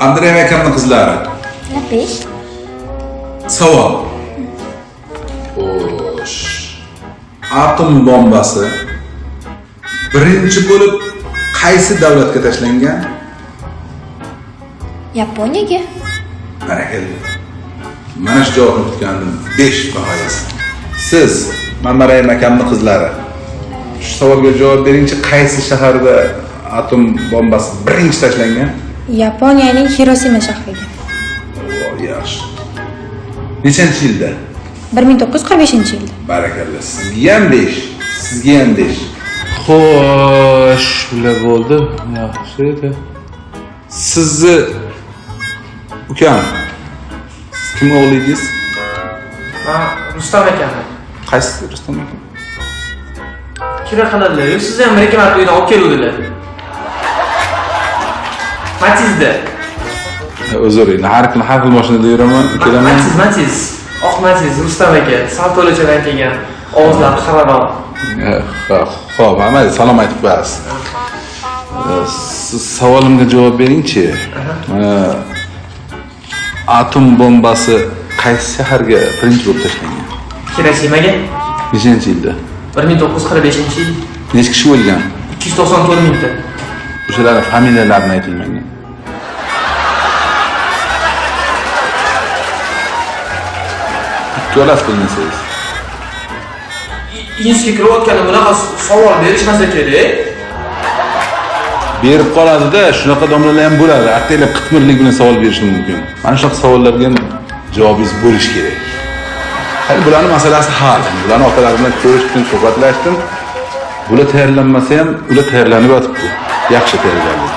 Abdurahim akamning qizlari. Lapish. Savol. Xo'sh. Atom bombasi birinchi bo'lib qaysi davlatga tashlangan? Yaponiyaga. Barakalla. Mana shu javobni kutgandim. 5 bahoyasi. Siz Mamaraym akamning qizlari. Shu savolga javob beringchi, qaysi shaharda atom bombasi birinchi tashlangan? Yaponiyaning Hirosima shahriga. Yaxshi. Nechanchi yilda? 1945-yilda. Barakalla. Sizga ham 5. Sizga ham 5. Xo'sh, bular bo'ldi. Yaxshi edi. Sizni ukam. Siz kim o'g'lingiz? Rustam akam. Qaysi Rustam akam? Kira qiladilar. Siz ham bir ikki marta uydan olib keluvdilar. Matizda. O'ziring, har xil mashinada yuraman, kelaman. Matiz. Oq Matiz, Rustam aka. Salto'lachadan kelgan. Ovozlari xararoq. Xo'p, Ahmad, salom aytib qo'yasiz. Siz savolimga javob beringchi. Atom bombasi qaysi shaharga birinchi bo'lib tashlangan? Hiroshimaga Nechanchi yilda? 1945-yil. Necha kishi o'lgan? 294 mingta. O'shalarning familiyalarini ayting menga. Ikkalasi bilmasangiz. Inski kirayotganda bunaqa savol berishmasa kerak. Berib qoladi-da, shunaqa domlalar ham bo'ladi. Attanglar qitmirlik bilan savol berishi mumkin. Mana shunaqa savollarga ham javobingiz bo'lishi kerak. Hali bularning masalasi hal. Bularni otalari bilan ko'rishdim, suhbatlashdim. Bular tayyorlanmasa ham, ular tayyorlanib yotibdi. Yaxshi tayyorlanadi.